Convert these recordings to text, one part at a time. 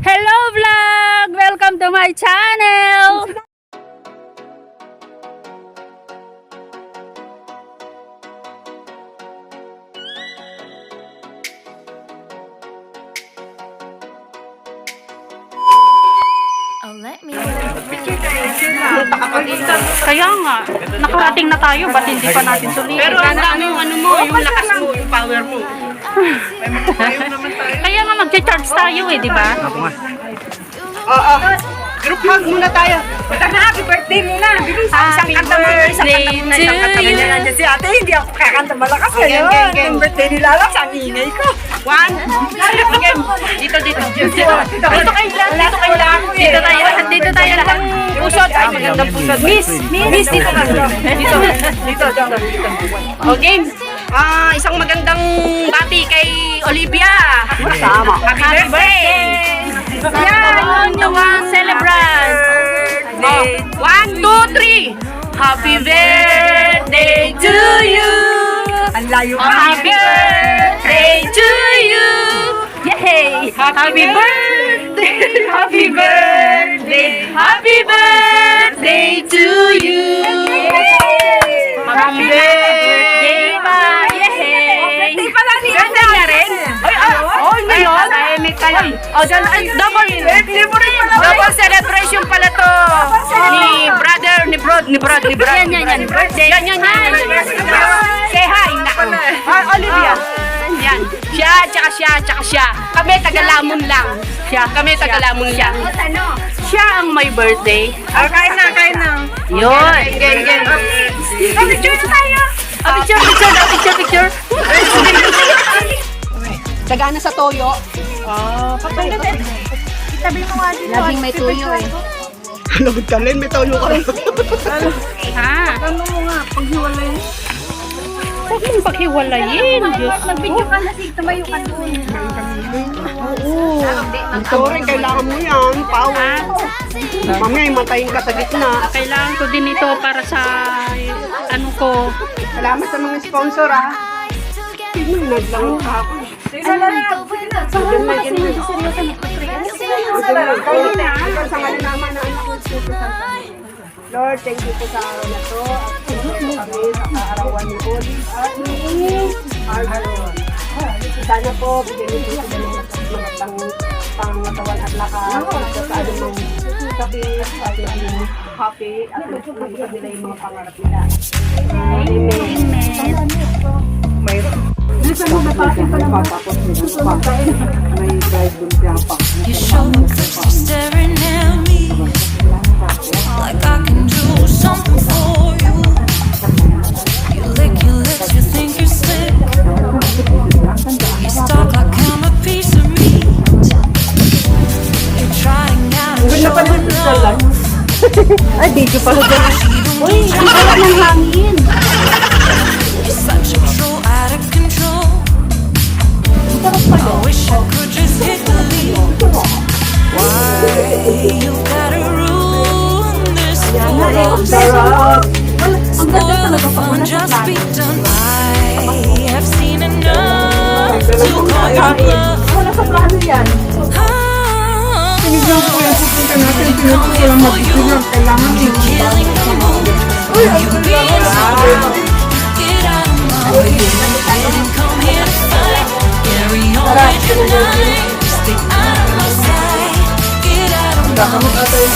Hello vlog! Welcome to my channel! Kaya nga, nakarating na tayo, ba't hindi pa natin sulitin? Pero ang dami yung ano mo, yung lakas mo, yung power mo. Kaya nga mag-charge tayo eh, di ba? Oo. Group hug muna tayo. Basta na, happy birthday muna. Happy birthday to you. Si ate, hindi ako kakanta malakas ngayon. Ang birthday nila lang, sa ingay ko. One. Dito. Dito kayo lang. Dito tayo lahat, dito tayo lahat. Pusod. Ay, magandang pusod. Miss, dito ka. Dito. O, game. Isang magandang bati kay Olivia. Happy birthday. Yan, yung celebrant. 1, 2, 3. Happy birthday to you. Ang layo ka. Happy birthday to you. Yay! Happy birthday. Happy birthday. Happy birthday to you. Happy birthday pa! Yay! Birthday pala ni Ganda niya rin. Ay, ngayon. Tahimik ka lang. Double celebration pala to. Ni brother. Yan. Birthday. Yan. Say hi. Olivia. Yan. Tsaka siya. Kami taga-Lamon lang. Kami taga-Lamon lang. Siya ang may birthday. Kain na. Yun. Gen. Picture tayo. Picture. Sagana sa toyo. Laging may tuyo eh. Lagod ka rin, may toyo ka rin. Ha? Ano mo nga, paghiwalay. Huwag mong paghiwalayin. Mag-video ka na tumayo ka doon. Sorry, kailangan mo yan. Power. Mamaya, imatayin ka sa gitna. Kailangan ko din ito para sa ano ko. Salamat sa mga sponsor, ha. Naglang ka ako. Lord, thank you po sa araw na to. Kami sa kaarawan ni Oli at ni Arnold. Sana po, bigyan niyo po sila ng magandang pangatawan at lakas. Sa anumang sakit at maging happy at magpapagod nila yung mga pangarap nila. Amen. Mayroon. Dito mo napasin pa naman. Susunod tayo. May drive dun siya pa. You show me that you're staring at me like I can do something for you. You lick your lips, you think you're slick. You stalk like I'm a piece of meat. You're trying out to show love. Ay, video pala dyan. Uy, ang sarap ng hangin. You're such a troll, out of control. I wish I could just hit the lead. Why you gotta ruin this for us? Spoil the fun, just be done. I have seen enough to call your bluff. Wala sa plano yan. Tinignan ko yung pupunta natin. Tinignan ko lang mag-tinignan. Kailangan You're killing the mood. You being so rude. Get out of my way. Didn't come here to fight. Carry on with your life. Stay out of my sight. Get out of my way.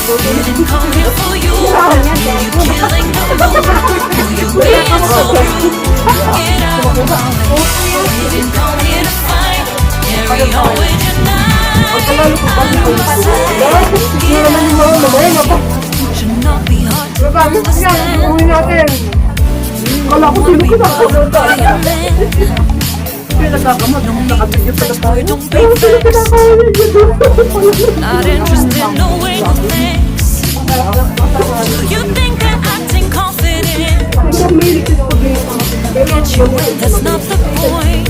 Didn't come here for you. You're killing the mood. You being so rude. Get out of my way. Didn't come here to fight. Carry on with your life. Should not be hard to understand. Uwi natin. Kala ko sino ko na. Pinagkakamot yung nakabigyo pala tayo. Don't be vexed. Not interested, no way, no thanks. Do you think that acting confident get you in? That's not the point.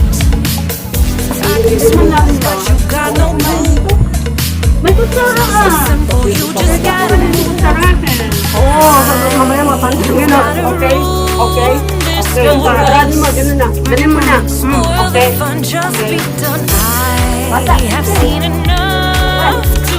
Acting smart, but you got no move. It's so simple, you just gotta move. Mamaya mapansin na. Okay? Ganun mo na. Spoil the fun, just be done. I have seen enough to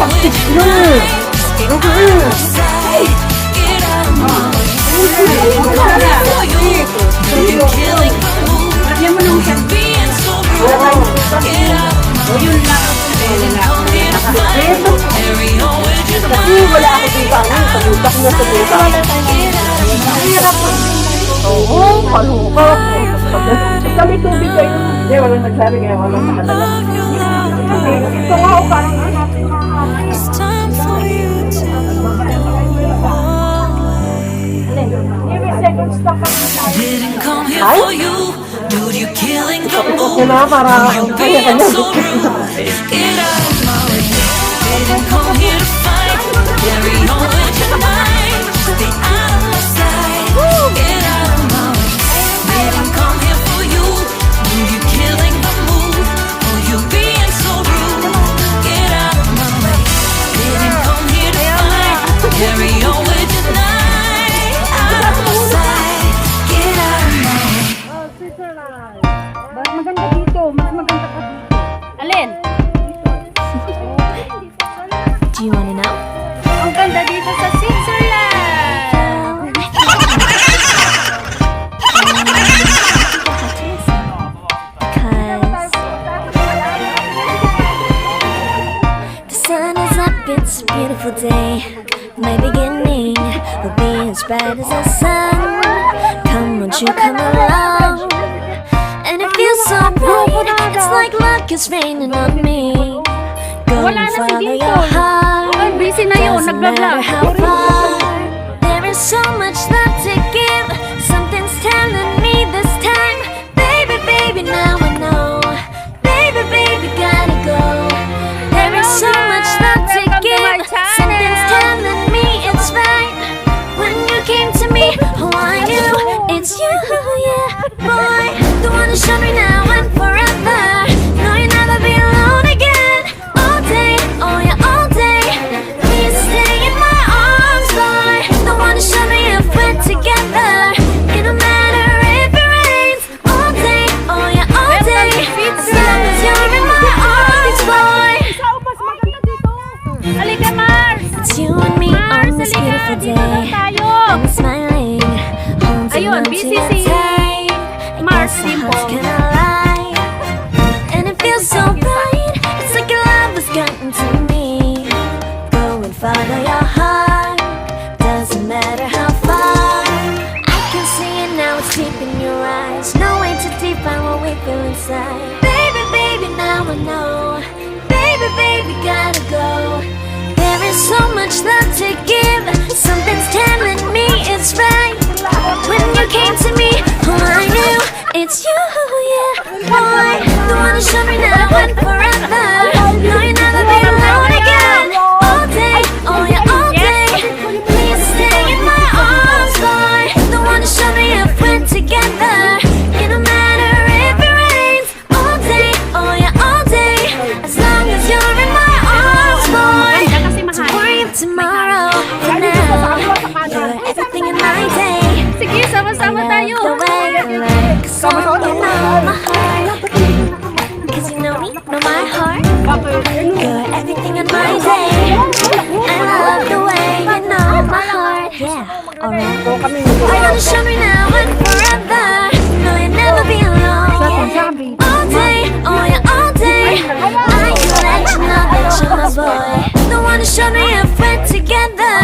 with you tonight. Just get out of my sight. Get out of my way. Waiting for you. You're killing the mood. You're being so rude. Get out of my way. Baby, come here to fight. Carry on with your Kasi wala ako dito. Pag-utak na sa dito. Oo, palukak. Kami tubig kayo. Hindi, walang nagsabi kaya walang nakadala. Ito nga o parang ano. It's time for you to didn't come here for you. Dude, you're killing the mood. You're being so rude. Get out of my way. Didn't come here to fight. Carry on with your night. Stay out of my sight. Get out of my way. Didn't come here for you. Dude, you're killing the mood. Oh, you're being so rude. Get out of my way. Didn't come here to fight. Carry on with your night. Out of my sight. Get out of my way. Maganda dito. Mas maganda pa dito. Alin? Do you wanna know? Ang ganda dito sa Switzerland. The sun is up, it's a beautiful day. My beginning will be as bright as the sun. Come, won't you come along? And it feels so bright, it's like luck is raining on me. Go Wala and na si follow Dimple. your heart. Ay, busy na yun. Doesn't matter Nagbablog. how far. There is so much love to give. Something's telling me this time. Baby, baby, now I know. Baby, baby, gotta go. There is so much love to Welcome to my give. channel. Something's telling me it's right. When you came to me, oh, I knew it's you, yeah, boy. The one who showed me now and forever. No, you'll never be alone again. All day, oh yeah, all day. Please stay in my arms, boy. The one who showed me if we're together. It don't matter if it rains. All day, oh yeah, all day. As long as you're in my arms, boy. Mas maganda dito. Halika, Mars! It's you and me on this beautiful Dito na day. tayo. I'm smiling, holding Ayun, on to busy your si tight. Mars I guess our hearts Dimple. can align. And it feels so bright. It's like your love has gotten to me. Go and follow your heart. Doesn't matter how far. I can see it now, it's deep in your eyes. No way to define what we feel inside. Baby, baby, now I know. Baby, baby, gotta go. There is so much love to give. Something's telling me it's right. When you came to me, oh, I knew it's you, yeah, boy. The one who showed me now and forever. No, you'll never be alone again. All day, oh yeah, all day. Please stay in my arms, boy. The one who showed me if we're together. It don't matter if it rains. All day, oh yeah, all day. As long as you're in my arms, boy. Ganda kasi Don't mahal. worry of tomorrow. For now, you're everything in my day. Sige, sama-sama tayo. The way you like a song, you know my heart. Cause you know me, know my heart. You're everything in my day. And I love the way you know my heart. Yeah, alright. I wanna show me now and forever. No, you'll never be alone. Yeah. All day, oh yeah, all day. I can let you know that you're my boy. The one who showed me if we're together.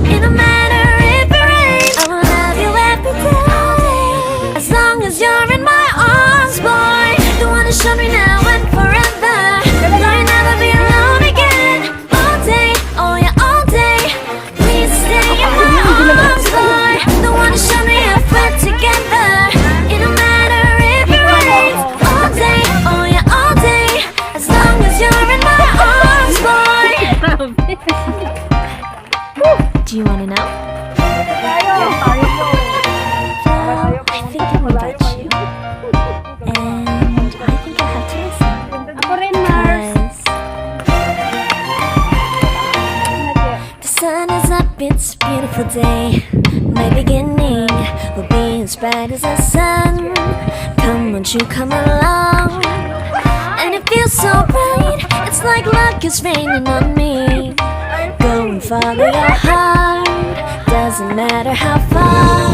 It don't matter if it rains. I will love you every day. As long as you're in my arms, boy. The one who showed me now and forever. No, you'll never be alone again. All day, oh yeah, all day. Please stay in my arms, boy. The one who showed me if we're together. It don't matter if it rains. All day, oh yeah, all day. As long as you're in my arms, boy. Do you wanna know? I think I will get you. And I think I have to listen. Ako rin, Mars. 'Cause the sun is up, it's a beautiful day. My beginning will be as bright as the sun. Come, won't you come along? And it feels so bright, it's like luck is raining on me. follow your heart. Doesn't matter how far.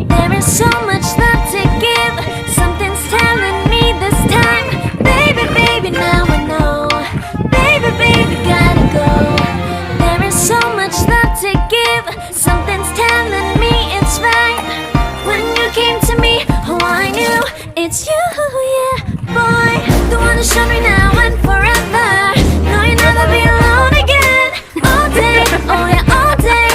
There is so much love to give. Something's telling me this time. Baby, baby, now I know. Baby, baby, gotta go. There is so much love to give. Something's telling me it's right. When you came to me, oh, I knew it's you, yeah, boy. The one to show me now and forever. No, you'll never be alone again. All day, oh yeah, all day.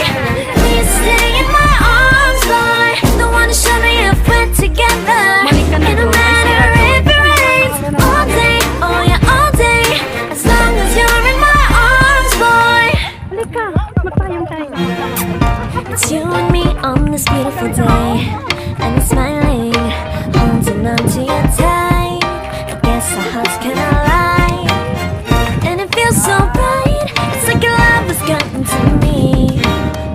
Please stay in my arms, boy. The one to show me if we're together. It don't matter if it rains. All day, oh yeah, all day. As long as you're in my arms, boy. Halika, magpayong tayo. It's you and me on this beautiful day. And you're smiling, holding on to your tight. I guess our hearts can align. And it feels so right. It's like your love has gotten to me.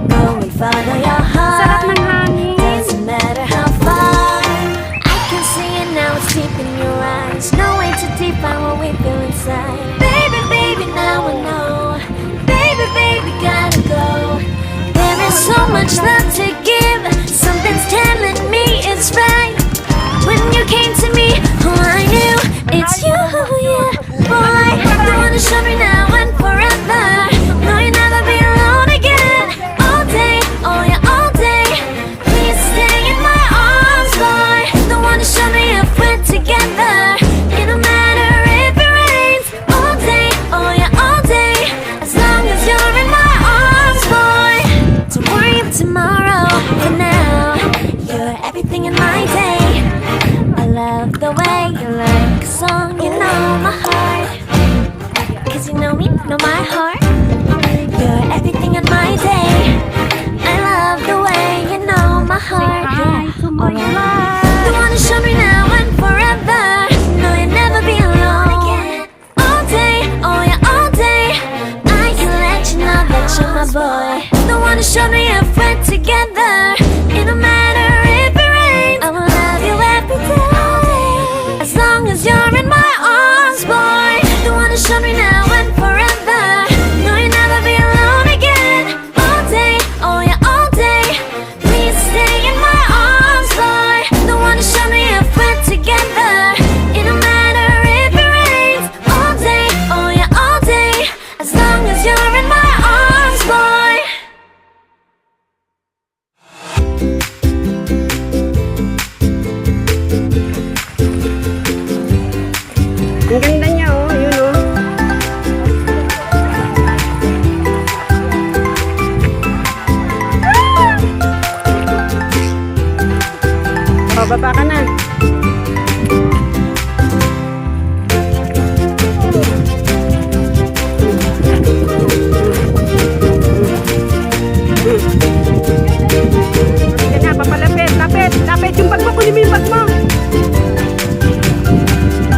Go and follow your Sarap heart. ng hangin. Doesn't matter how far. I can see it now, it's deep in your eyes. No way to define what we feel inside. Baby, baby, now I know. Baby, baby, gotta go. There is so much love to give. Something's telling me it's right. When you came to me, oh, I knew it's you, yeah, boy. The one to show me now and forever. No, you'll never be alone again. All day, oh yeah, all day. Please stay in my arms, boy. The one to show me if we're together. It don't matter if it rains. All day, oh yeah, all day. As long as you're in my arms, boy. Don't worry about tomorrow. For now, you're everything in my day. I love the way you like a song. You know my heart. Cause you know me, know my heart. You're everything in my day. I love the way you know my heart. You're all I love. The one to show me now and forever. No, you'll never be alone again. All day, oh yeah, all day. I can let you know that you're my boy. The one to show me if we're together. It don't matter if it rains. I will love you every day. As long as you're in my arms, boy. The one to show me now and forever. No, you'll never be alone again. All day, oh yeah, all day. Please stay in my arms, boy. The one to show me if we're together. It don't matter if it rains. All day, oh yeah, all day. As long as you're in my arms, boy. Ang ganda niya, oh. Yun, oh. Oh, baba ka na.